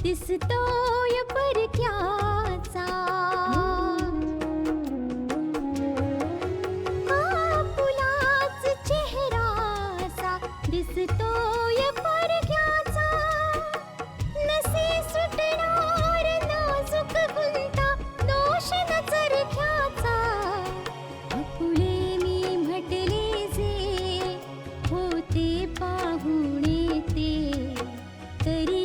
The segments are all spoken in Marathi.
दिसतोय परक्याचा फुलाच चेहरासा दिसतोय परक्याचा नसे सुटणार नाजूक गुंता दोष न चरख्याचा फुले मी म्हटले जे होते पाहुणे ते तरी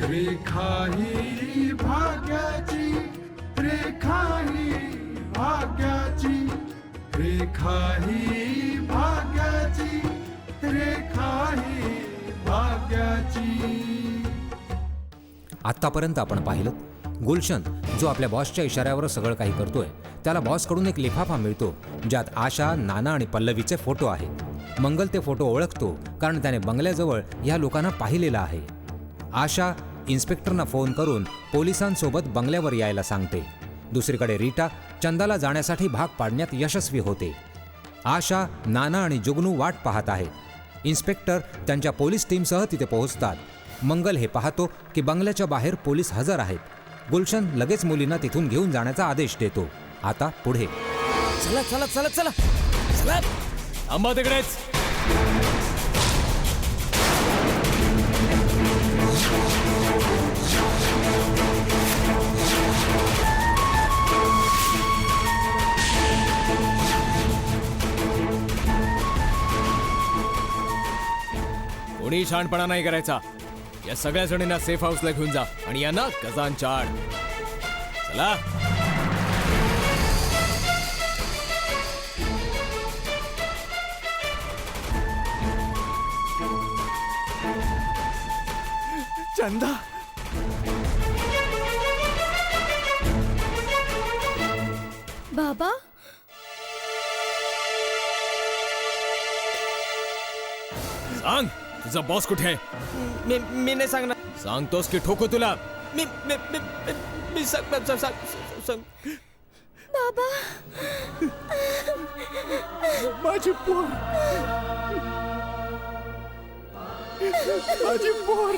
रेखा ही भाग्याची, रेखा ही भाग्याची, रेखा ही भाग्याची, रेखा ही भाग्याची. आतापर्यंत आपण पाहिलं गुलशन जो आपल्या बॉसच्या इशाऱ्यावर सगळं काही करतोय. त्याला बॉसकडून एक लिफाफा मिळतो ज्यात आशा, नाना आणि पल्लवीचे फोटो आहेत. मंगल ते फोटो ओळखतो कारण त्याने बंगल्याजवळ या लोकांना पाहिलेलं आहे. आशा इन्स्पेक्टरना फोन करून पोलिसांसोबत बंगल्यावर यायला सांगते. दुसरीकडे रीटा चंदाला जाण्यासाठी भाग पाडण्यात यशस्वी होते. आशा, नाना आणि जुगनू वाट पाहत आहेत. इन्स्पेक्टर त्यांच्या पोलीस टीमसह तिथे पोहोचतात. मंगल हे पाहतो की बंगल्याच्या बाहेर पोलीस हजर आहेत. गुलशन लगेच मुलींना तिथून घेऊन जाण्याचा आदेश देतो. आता पुढे चला चला चला चला चला आंबा तिकडेच. कोणी शहाणपणा नाही करायचा. या सगळ्या जणींना सेफ हाऊसला घेऊन जा आणि यांना गजांच्या आड. चला चंदा, बाबा सांग तुझा बॉस कुठे आहे? मी नाही सांगणार. सांगतोस की ठोकू तुला? मी सांग. बाबा माझी पोर, माझी पोर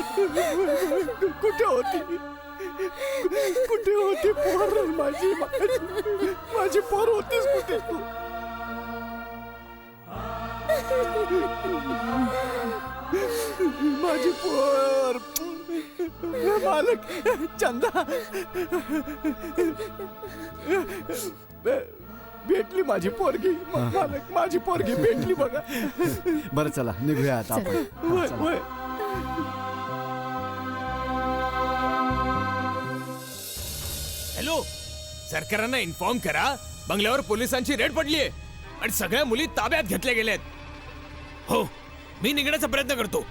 कुठे होती? कुठे होती पोर माझी? माझी पोर होतीस कुठे तू? माझी पोर. मालक, चंदा भेटली माझी पोरगी. मालक, माझी पोरगी भेटली बघा. बरं चला निघूया आता आपण. होय. हॅलो, सरकारांना इन्फॉर्म करा बंगल्यावर पोलिसांची रेड पडलीये आणि सगळ्या मुली ताब्यात घेतल्या गेल्यात. हो, मी निघण्याचा प्रयत्न करतो.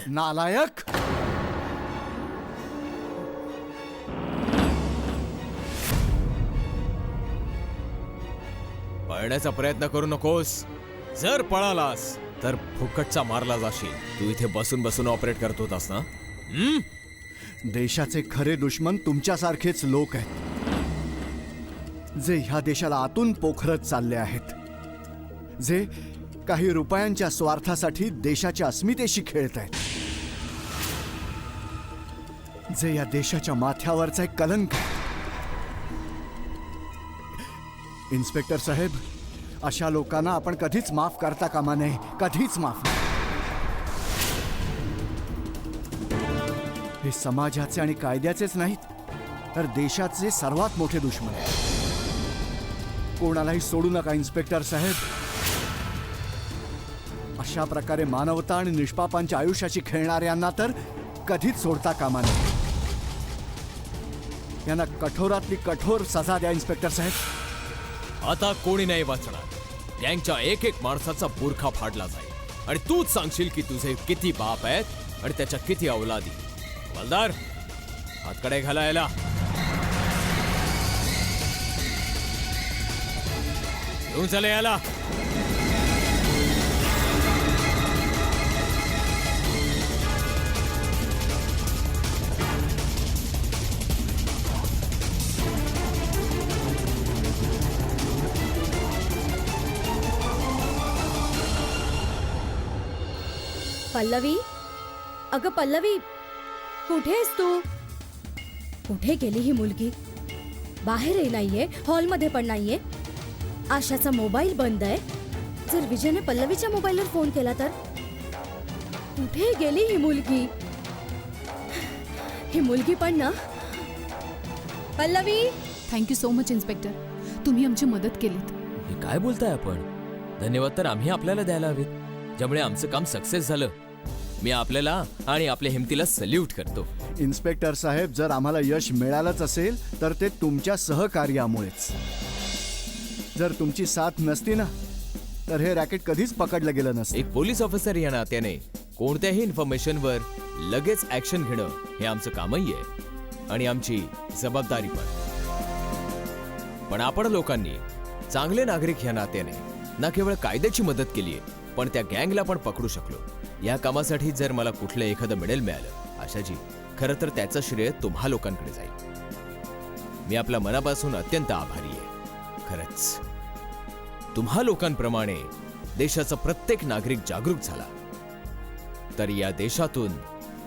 नालायक. पळण्याचा प्रयत्न करू नकोस. जर पळालास तर फुकटचा मारला जाशील. तू इथे बसून बसून ऑपरेट करत होतास ना? देशाचे खरे दुश्मन तुमच्यासारखेच लोक आहेत जे ह्या देशाला आतून पोखरत चालले आहेत, जे काही रुपयांच्या स्वार्थासाठी देशाच्या अस्मितेशी खेळत आहेत. जे या देशाच्या माथ्यावरचा एक कलंक आहे. इन्स्पेक्टर साहेब, अशा लोकांना आपण कधीच माफ करता कामा नये, कधीच माफ नाही. हे समाजाचे आणि कायद्याचेच नाहीत, तर देशाचे सर्वात मोठे दुश्मन आहे. कोणालाही सोडू नका इन्स्पेक्टर साहेब. अशा प्रकारे मानवता आणि निष्पापांच्या आयुष्याशी खेळणाऱ्यांना तर कधीच सोडता कामा नये. यांना कठोरातली कठोर सजा द्या इन्स्पेक्टर साहेब. आता कोणी नाही वाचणार. गँगच्या एक एक माणसाचा बुरखा फाडला जाईल आणि तूच सांगशील की तुझे किती बाप आहेत आणि त्याच्या किती औलादी. हवालदार, हातकडे घाला याला. घेऊन चला याला. पल्लवी, अगं पल्लवी, कुठे आहेस तू? कुठे गेली ही मुलगी? बाहेरही नाहीये, हॉलमध्ये पण नाहीये. आशाचा मोबाईल बंद आहे. जर विजयने पल्लवीच्या मोबाईलवर फोन केला तर? कुठे गेली ही मुलगी? ही मुलगी पण ना. Pallavi, thank you so much inspector, तुम्ही आमची मदत केलीत. हे काय बोलताय आपण? धन्यवाद तर आम्ही आपल्याला द्यायला हवेत, ज्यामुळे आमचं काम सक्सेस झालं. मी आपल्याला आणि आपल्या हिमतीला सल्यूट करतो. इन्स्पेक्टर साहेब, जर आम्हाला यश मिळालंच असेल तर ते तुमच्या सहकार्यामुळेच. जर तुमची साथ नसती ना तर हे रॅकेट कधीच पकडलं गेलं नसतं. एक पोलीस ऑफिसर या नात्याने कोणत्याही इन्फॉर्मेशनवर लगेच ऍक्शन घेणं हे आमचं कामही आहे आणि आमची जबाबदारी पण आपण लोकांनी चांगले नागरिक या नात्याने ना केवळ कायद्याची मदत केली आहे, पण त्या गँगला पण पकडू शकलो. या कामासाठी जर मला कुठलं एखादं मेडल मिळालं, आशाजी, खरं तर त्याचं श्रेय तुम्हा लोकांकडे जाईल. मी आपल्या मनापासून अत्यंत आभारी आहे. खरंच तुम्हा लोकांप्रमाणे देशाचा प्रत्येक नागरिक जागरूक झाला तर या देशातून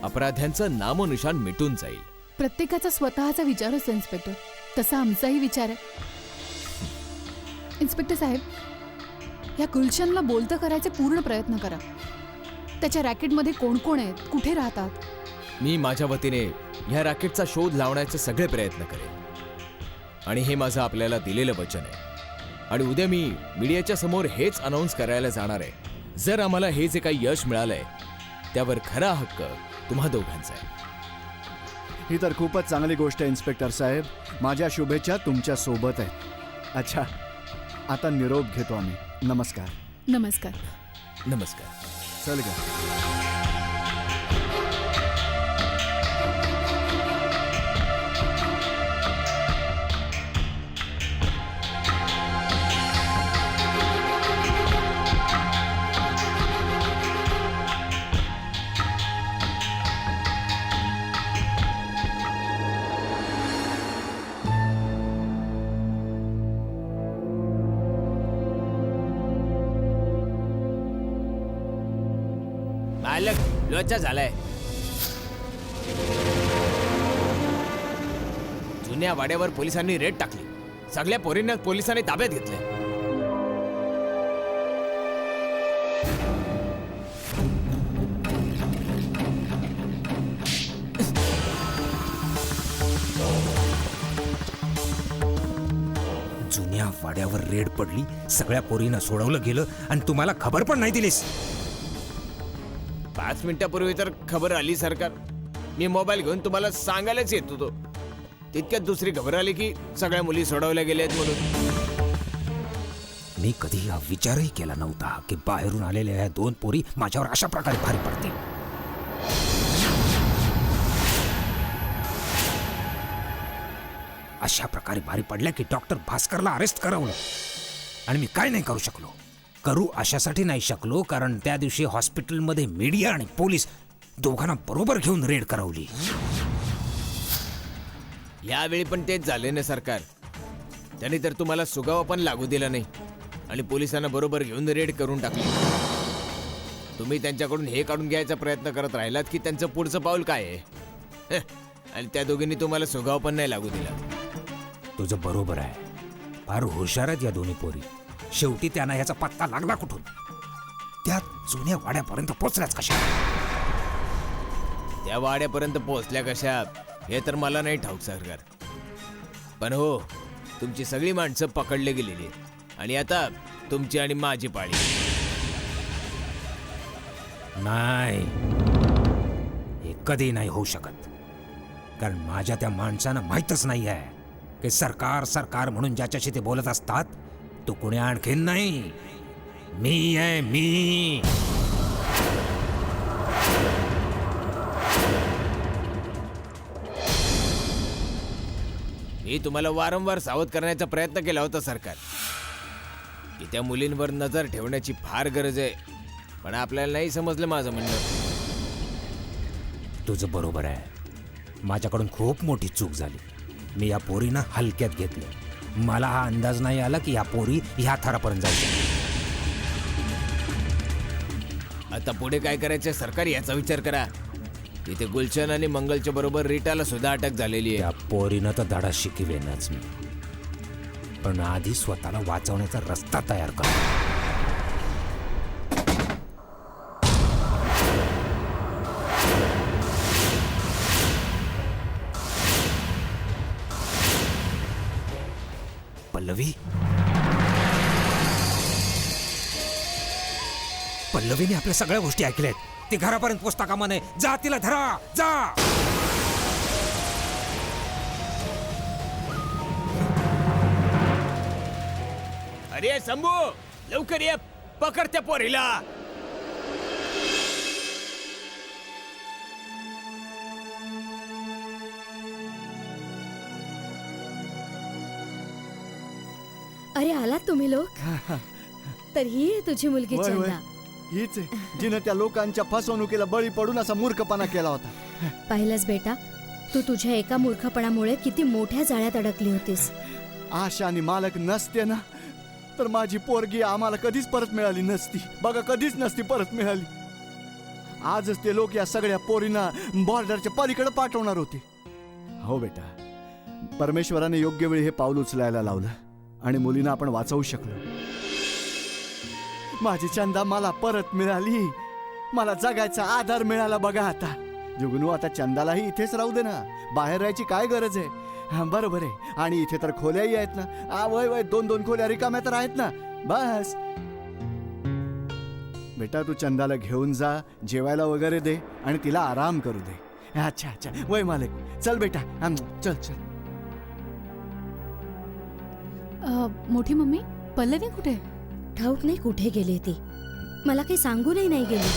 अपराध्यांचं नामोनिशाण मिटून जाईल. प्रत्येकाचा स्वतःचा विचार असतो इन्स्पेक्टर, तसा आमचाही विचार आहे. इन्स्पेक्टर साहेब, या गुलशनला बोलतं करायचे पूर्ण प्रयत्न करा. त्याच्या रॅकेटमध्ये कोण कोण आहेत, कुठे राहतात. मी माझ्या वतीने ह्या रॅकेटचा शोध लावण्याचे सगळे प्रयत्न करेन आणि हे माझं आपल्याला दिलेलं वचन आहे. आणि उद्या मी मीडियाच्या समोर हेच अनाऊन्स करायला जाणार आहे. जर आम्हाला हे जे काही यश मिळालंय त्यावर खरा हक्क तुम्हा दोघांचा आहे. ही तर खूपच चांगली गोष्ट आहे इन्स्पेक्टर साहेब. माझ्या शुभेच्छा तुमच्या सोबत आहेत. अच्छा, आता निरोप घेतो आम्ही. नमस्कार. नमस्कार. नमस्कार. चल ग. मालक, लोचा झालाय. जुन्या वाड्यावर पोलिसांनी रेड टाकली. सगळ्या पोरींना पोलिसांनी ताब्यात घेतले. जुन्या वाड्यावर रेड पडली, सगळ्या पोरींना सोडवलं गेलं आणि तुम्हाला खबर पण नाही दिलीस. 5 मिनिटापूर्वी तर खबर आली सरकार. मी मोबाईल घेऊन तुम्हाला सांगायलाच येत होतो. तितक्यात दुसरी खबर आली की सगळ्या मुली सोडवल्या गेल्यात म्हणून. मी कधी हा विचारही केला नव्हता की बाहेरून आलेल्या या 2 पोरी माझ्यावर अशा प्रकारे भारी पडतील. अशा प्रकारे भारी पडल्या की डॉक्टर भास्करला अरेस्ट करवलं आणि मी काय नाही करू शकलो. करू अशासाठी नाही शकलो कारण त्या दिवशी हॉस्पिटलमध्ये मीडिया आणि पोलीस दोघांना बरोबर घेऊन रेड करवली. यावेळी पण तेच झाले ना सरकार. त्यांनी तर तुम्हाला सुगावा पण लागू दिला नाही आणि पोलिसांना बरोबर घेऊन रेड करून टाकली. तुम्ही त्यांच्याकडून हे काढून घ्यायचा प्रयत्न करत राहिलात की त्यांचं पुढचं पाऊल काय आहे. आणि त्या दोघींनी तुम्हाला सुगाव पण नाही लागू दिला. तुझं बरोबर आहे. फार हुशार आहेत या दोन्ही पोरी. शेवटी त्यांना ह्याचा पत्ता लागला कुठून? त्या जुन्या वाड्यापर्यंत पोचल्याच कशा? त्या वाड्यापर्यंत पोहोचल्या कशा हे तर मला नाही ठाऊक सरकार. पण हो, तुमची सगळी माणसं पकडले गेलेली आहेत आणि आता तुमची आणि माझी पाळी. नाही, हे कधी नाही होऊ शकत. कारण माझ्या त्या माणसांना माहीतच नाही आहे की सरकार सरकार म्हणून ज्याच्याशी ते बोलत असतात तो कोणी आणखीन नाही, मी आहे, मी. मी तुम्हाला वारंवार सावध करण्याचा प्रयत्न केला होता सरकार की त्या मुलींवर नजर ठेवण्याची फार गरज आहे. पण आपल्याला नाही समजलं माझं म्हणणं. तुझं बरोबर आहे. माझ्याकडून खूप मोठी चूक झाली. मी या पोरींना हलक्यात घेतलं. मला हा अंदाज नाही आला की या पोरी ह्या थरापर्यंत जायच्या. आता पुढे काय करायचं सरकार याचा विचार करा. इथे गुलशन आणि मंगलच्या बरोबर रीटाला सुद्धा अटक झालेली त्या आहे. पोरीनं तर धडा शिकवेनच मी. पण आधी स्वतःला वाचवण्याचा रस्ता तयार कर. पल्लवी, पल्लवीने आपल्या सगळ्या गोष्टी ऐकल्यात. ती घरापर्यंत पोचता कामा नये. जा, तिला धरा, जा. अरे शंभू, लवकर ये, पकड त्या पोरीला. अरे आलात तुम्ही लोक. तर ही आहे तुझी मुलगी वय, वय. चंदा. हीच आहे जिनं त्या लोकांच्या फसवणुकीला बळी पडून असा मूर्खपणा केला होता. पाहिलंस बेटा, तू तुझ्या एका मूर्खपणामुळे किती मोठ्या जाळ्यात अडकली होतीस. आशा आणि मालक नसते ना तर माझी पोरगी आम्हाला कधीच परत मिळाली नसती. बघा, कधीच नसती परत मिळाली. आजच ते लोक या सगळ्या पोरींना बॉर्डरच्या पलीकडे पाठवणार होते. हो बेटा, परमेश्वराने योग्य वेळी हे पाऊल उचलायला लावलं आणि मुलींना आपण वाचवू शकलो. माझी चंदा मला परत मिळाली. मला जगायचा आधार मिळाला. बघा आता जुगनू, आता चंदालाही इथेच राहू दे ना. बाहेर राहायची काय गरज आहे? बरोबर आहे. आणि इथे तर खोल्याही आहेत ना. वय वय, 2-2 खोल्या रिकाम्या तर आहेत ना. बस बेटा, तू चंदाला घेऊन जा, जेवायला वगैरे दे आणि तिला आराम करू दे. अच्छा अच्छा, वय मालक, चल बेटा, चल चल. मोठी मम्मी, पल्लवी कुठे? ठाऊक नाही कुठे गेली ती. मला काही सांगूनही नाही गेली.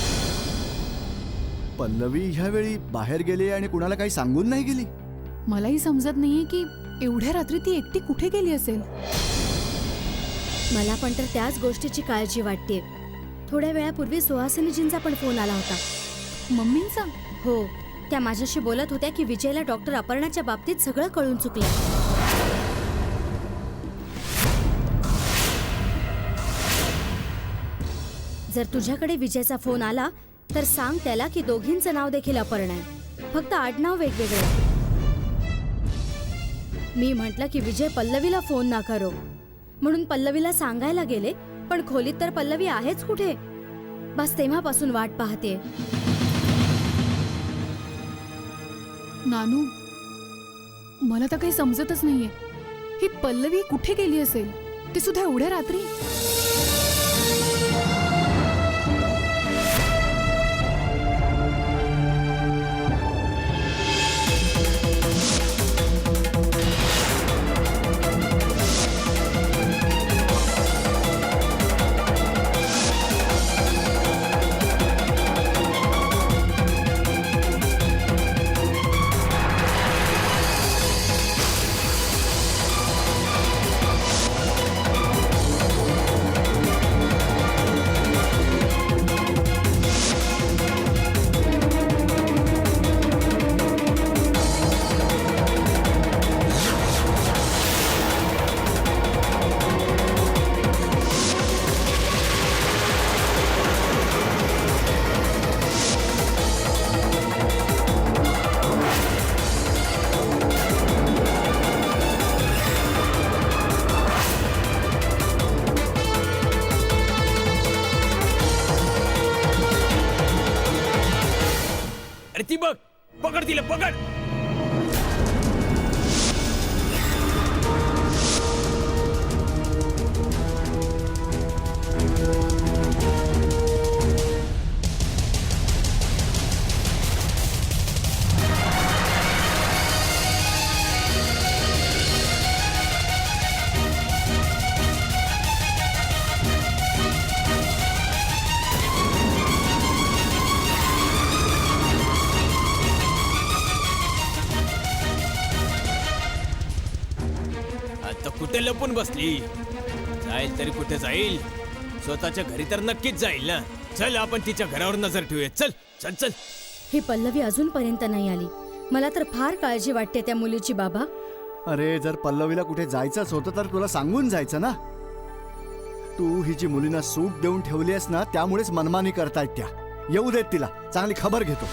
पल्लवी ह्यावेळी बाहेर गेली आणि कुणाला काही सांगून नाही गेली. मलाही समजत नाहीये की एवढ्या रात्री ती एकटी कुठे गेली असेल. मला पण तर त्याच गोष्टीची काळजी वाटते. थोड्या वेळापूर्वी सुहासिनीजींचा पण फोन आला होता. मम्मींचा? हो, त्या माझ्याशी बोलत होत्या की विजयला डॉक्टर अपर्णाच्या बाबतीत सगळं कळून चुकलं. जर तुझ्याकडे विजयचा फोन आला तर सांग त्याला की दोघींचं नाव देखील अपर्णा आहे, फक्त आडनाव वेगवेगळे आहे. मी म्हटलं की विजय पल्लवीला फोन ना करो म्हणून पल्लवीला सांगायला गेले, पण खोलीत तर पल्लवी आहेच कुठे. बस तेव्हापासून वाट पाहते. नानू, मला तर काही समजतच नाहीये. ही पल्लवी कुठे गेली असेल, ते सुद्धा एवढ्या रात्री. पकड तिला, पकड. आता कुठे लपून बसली? जाईल तरी कुठे जाईल? स्वतःच्या घरी तर नक्कीच जाईल ना. चल आपण तिच्या घरावर नजर ठेवूया. चल चल चल. ही पल्लवी अजूनपर्यंत नाही आली. मला तर फार काळजी वाटते त्या मुलीची बाबा. अरे जर पल्लवीला कुठे जायचंच होतं तर तुला सांगून जायचं ना. तू हिची मुलींना सूट देऊन ठेवली आहेस ना, त्यामुळेच मनमानी करतायत त्या. येऊ देत तिला, चांगली खबर घेतो.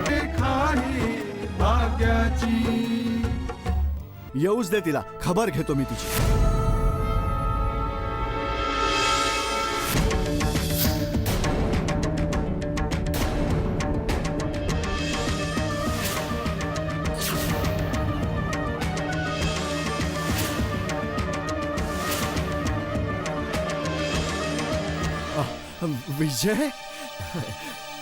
रेखा ही भाग्याची. येऊच दे तिला, खबर घेतो मी तिची. विजय,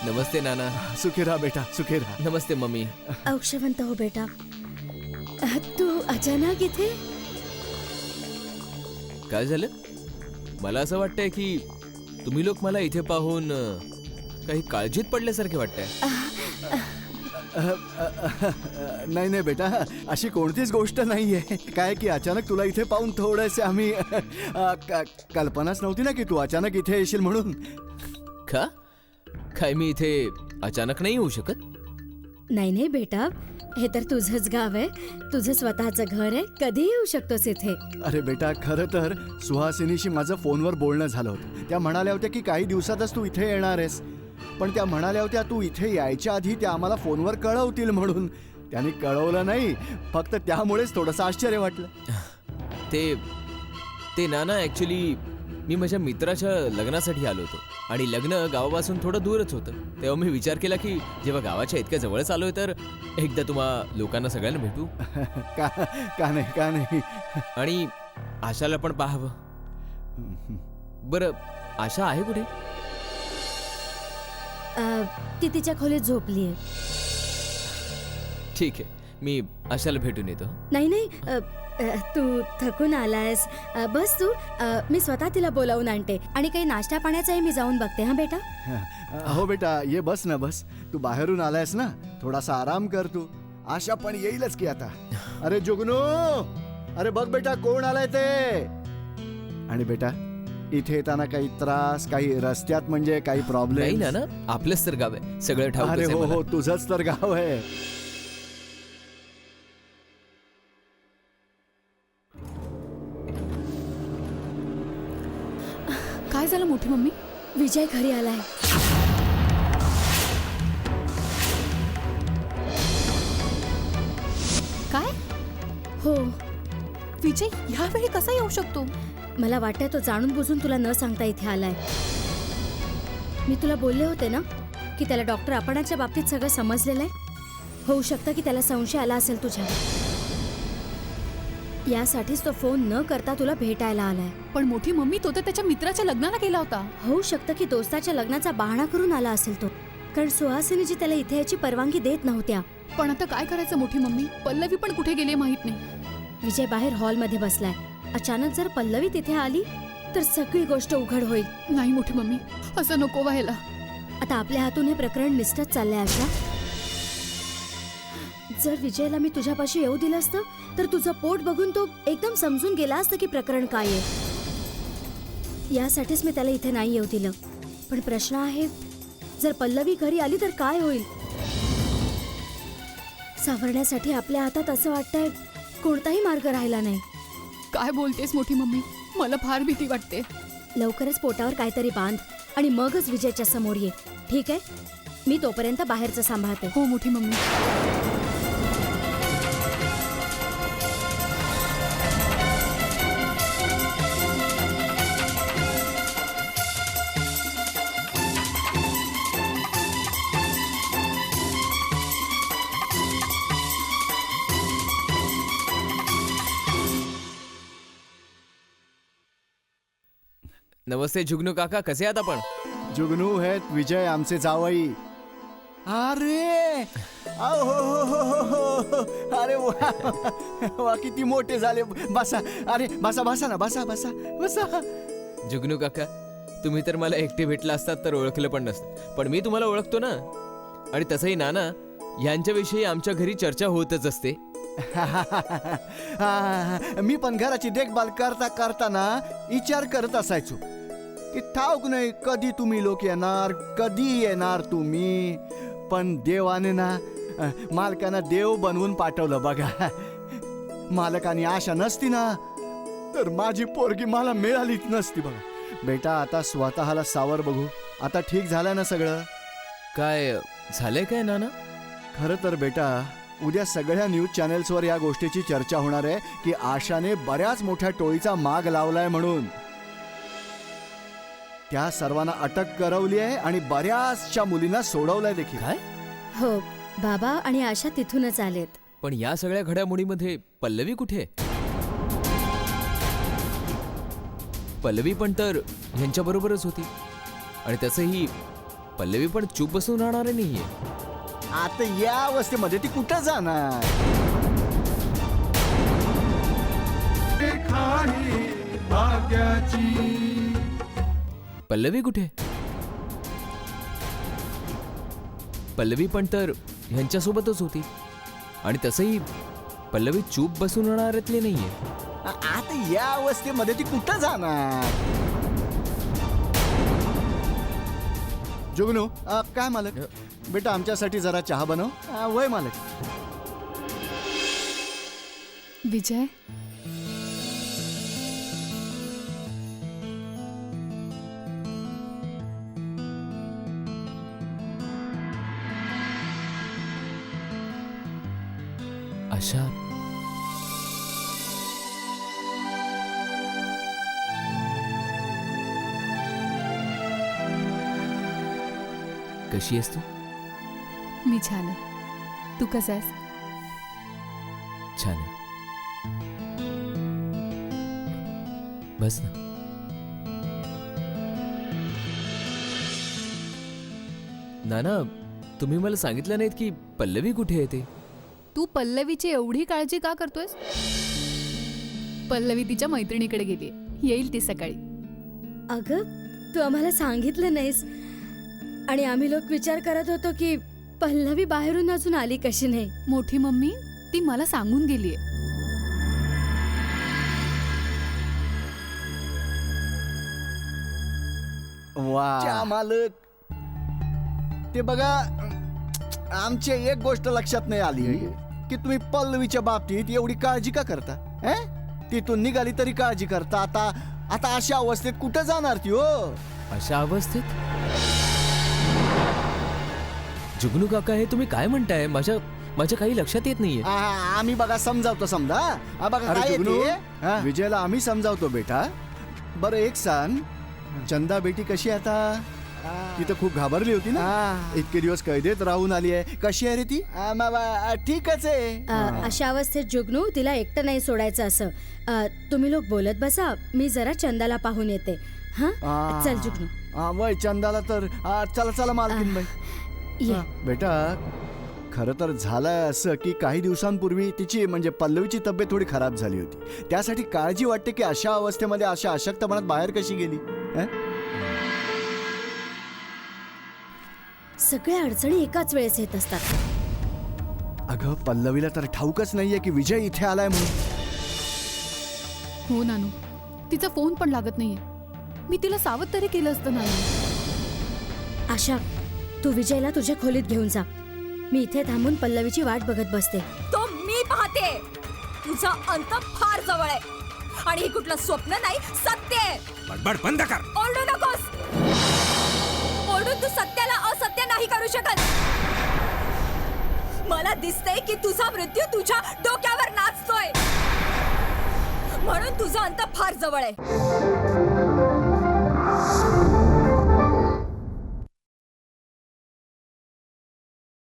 नमस्ते नाना. सुखी राहा बेटा, सुखी राहा. नमस्ते मम्मी. औक्षवंत हो बेटा. तू अचानक इथे? काय झालं? मला असं वाटतंय की तुम्ही लोक मला इथे पाहून काही काळजीत पडल्यासारखे वाटतंय. नाही नाही बेटा, अशी कोणतीच गोष्ट नाहीये. काय की अचानक तुला इथे पाहून थोडेसे आम्ही कल्पनाच नव्हती ना की तू अचानक इथे येशील म्हणून. का? काय मी इथे अचानक नाही येऊ शकत? नाही नाही बेटा, हे तर तुझंच गाव आहे, तुझं स्वतःचं घर आहे, कधी येऊ शकतोस इथे. अरे बेटा, खरं तर सुहासिनीशी माझं फोनवर बोलणं झालं होतं. त्या म्हणाल्या होत्या की काही दिवसातच तू इथे येणार आहेस. पण त्या म्हणाल्या होत्या तू इथे यायच्या आधी त्या आम्हाला फोनवर कळवतील म्हणून. त्यांनी कळवलं नाही, फक्त त्यामुळेच थोडंसं आश्चर्य वाटलं. ते नाना, ऍक्च्युली मी माझ्या मित्राच्या लग्नासाठी आलो होतो आणि लग्न गावापासून थोडं दूरच होतं. तेव्हा मी विचार केला की जेव्हा गावाच्या इतक्या जवळच आलोय तर एकदा तुम्हा लोकांना सगळ्यांना भेटू का नाही. आणि आशाला पण पाहावं. बरं, आशा आहे कुठे? ती तिच्या खोलीत झोपलीये. ठीक आहे, मी आशाला भेटून येतो. नाही नाही, तू थकून आलायस, बस तू. मी स्वतः तिला बोलावून आणते आणि काही नाश्ता पाण्याचाही मी जाऊन बघते. हा बेटा. हो बेटा, ये बस ना, बस. तू बाहेरून आलायस ना, थोडासा आराम कर तू. आशा पण येईलच की आता. अरे जुगनू, अरे बघ बेटा कोण आलाय ते. आणि बेटा, इथे येताना काही त्रास, काही रस्त्यात म्हणजे काही नाही प्रॉब्लेम? ना, आपलंच तर गाव आहे, सगळं ठाऊक अरे आहे हो मला. हो, तुझंच तर गाव आहे. काय झालं मोठी मम्मी? विजय घरी आलाय. काय? हो, विजय ह्यावेळी कसा येऊ शकतो? मला वाटतंय तो जाणून बुजून तुला न सांगता इथे आलाय. मी तुला बोलले होते ना की त्याला डॉक्टर आपणाच्या बाबतीत सगळं समजलेलं आहे. होऊ शकतं की त्याला संशय आला असेल तुझ्यावर. यासाठीच तो फोन न करता तुला भेटायला आलाय. पण मोठी मम्मी, तो तर त्याच्या मित्राच्या लग्नाला गेला होता. होऊ शकतं की दोस्ताच्या लग्नाचा बहाणा करून आला असेल तो, कारण सुहासिनीजी त्याला इथे याची परवानगी देत नव्हत्या. पण आता काय करायचं मोठी मम्मी? पल्लवी पण कुठे गेली माहित नाही. विजय बाहेर हॉलमध्ये बसलाय. अचानक जर पल्लवी तिथे आली तर सगळी गोष्ट उघड होईल. नाही मोठी मम्मी, असं नको व्हायला. आता आपल्या हातून हे प्रकरण निसटत चाललंय. आशा, जर विजयला मी तुझ्यापाशी येऊ दिलं असतं तर तुझं पोट बघून तो एकदम समजून गेला असतं की प्रकरण काय आहे. यासाठीच मी त्याला इथे नाही येऊ दिलं. पण प्रश्न आहे, जर पल्लवी घरी आली तर काय होईल? सावरण्यासाठी आपल्या हातात असं वाटतंय कोणताही मार्ग राहिला नाही. काय बोलतेस मोठी मम्मी? मला फार भीती वाटते. लवकरच पोटावर काहीतरी बांध आणि मगच विजयच्या समोर ये, ठीक आहे? मी तोपर्यंत बाहेरचं सांभाळते. हो मोठी मम्मी. नमस्ते जुगनू काका, कसे आहात आपण? जुगनू आहेत विजय आमचे जावई. अरे अहो, हो, हो, हो, हो. अरे वा वा, किती मोठे झाले. बसा. अरे बसा बसा ना, बसा बसा बसा. जुगनू काका, तुम्ही तर मला एकटे भेटला असतात तर ओळखलं पण नसतं, पण मी तुम्हाला ओळखतो ना. आणि तसंही नाना, यांच्याविषयी आमच्या घरी चर्चा होतच असते. मी पण घराची देखभाल करता करताना विचार करत असायचो की ठाऊक नाही कधी तुम्ही लोक येणार, कधी येणार तुम्ही. पण देवाने ना मालकानं देव बनवून पाठवलं बघा. मालकाने आशा नसती ना तर माझी पोरगी मला मिळालीच नसती बघा. बेटा आता स्वतःला सावर बघू. आता ठीक झालं ना सगळं? काय झालंय काय नाना? खरं तर बेटा, उद्या सगळ्या न्यूज चॅनेल्सवर या गोष्टीची चर्चा होणार आहे की आशाने बऱ्याच मोठ्या टोळीचा माग लावलाय म्हणून. त्या सर्वांना अटक करवली आहे आणि बऱ्याचशा मुलींना सोडवलंय देखील. काय? हो, बाबा आणि आशा तिथूनच आलेत. पण या सगळ्या घडामोडीमध्ये पल्लवी कुठे? पल्लवी पण तर ह्यांच्या बरोबरच होती. आणि तसंही पल्लवी पण चूप बसून राहणार नाहीये. आता या अवस्थेमध्ये ती कुठं जाणार? रेखा ही भाग्याची. पल्लवी कुठे? पल्लवी पण तर ह्यांच्यासोबतच होती. आणि तसंही पल्लवी चूप बसून राहणाऱ्यातली नाहीये. आता या अवस्थेमध्ये ती कुठं जाणार? जुगनू, काय मालक? बेटा आमच्यासाठी जरा चहा बनव. वय मालक. विजय, आशा, कशी आहेस तू? मी छान आहे. तू कसा आहेस? छान आहे. बस ना. नाना, तुम्ही मला सांगितलं नाहीत की पल्लवी कुठे आहे ते. तू पल्लवीची एवढी काळजी का करतोयस? पल्लवी तिच्या मैत्रिणीकडे गेली. येईल ती सकाळी. अगं, तू आम्हाला सांगितलं नाहीस आणि आम्ही लोक विचार करत होतो की पल्लवी बाहेरून अजून आली कशी नाही. मोठी मम्मी ती मला सांगून गेलीये. वा मालक, ते बघा, आमची एक गोष्ट लक्षात नाही आली की तुम्ही पल्लवीच्या बाबतीत एवढी काळजी का करता? तिथून निघाली तरी काळजी करता. आता आता अशा अवस्थेत कुठं जाणार ती? हो, अशा अवस्थेत? जुगनू काका, हे तुम्ही काय म्हणताय? माझ्या काही लक्षात येत नाहीये. आम्ही बघा समजावतो. समजा बघा काय येते. विजयला आम्ही समजावतो बेटा. बरं एक सांग, चंदा बेटी कशी आहे आता? ती तर खूप घाबरली होती ना. इतके दिवस कैदेत राहून आली आहे. कशी आहे रे ती? ठीकच आहे. अशा अवस्थेत जुगनू तिला एकटं नाही सोडायचं असं. तुम्ही लोक बोलत बसा, मी जरा चंदाला पाहून येते. हा, चल जुगनू. वय चंदाला तर चला चला मालकीन बाई. ये. बेटा, खरं तर झालंय असं की काही दिवसांपूर्वी तिची म्हणजे पल्लवीची तब्येत थोडी खराब झाली होती. त्यासाठी काळजी वाटते की अशा अवस्थेमध्ये अशा अशक्तपणात बाहेर कशी गेली. सगळ्या अडचणी एकाच वेळेस येत असतात. अगं, पल्लवीला तर ठाऊकच नाहीये की विजय इथे आलाय म्हणून. हो नानू, तिचा फोन पण लागत नाहीये. मी तिला सावध तरी केलं असतं नानू. आशा, तू विजयला तुझ्या खोलीत घेऊन जा. मी इथे थांबून पल्लवीची वाट बघत बसते. तो मी पाहते. तुझा अंत फार जवळ आहे आणि हे कुठलं स्वप्न नाही, सत्य आहे. बडबड बंद कर. ओरडू नकोस. ओरडून तू सत्याला असत्य नाही करू शकत. मला दिसतंय की तुझा मृत्यू तुझ्या डोक्यावर नाचतोय, म्हणून तुझा अंत फार जवळ आहे.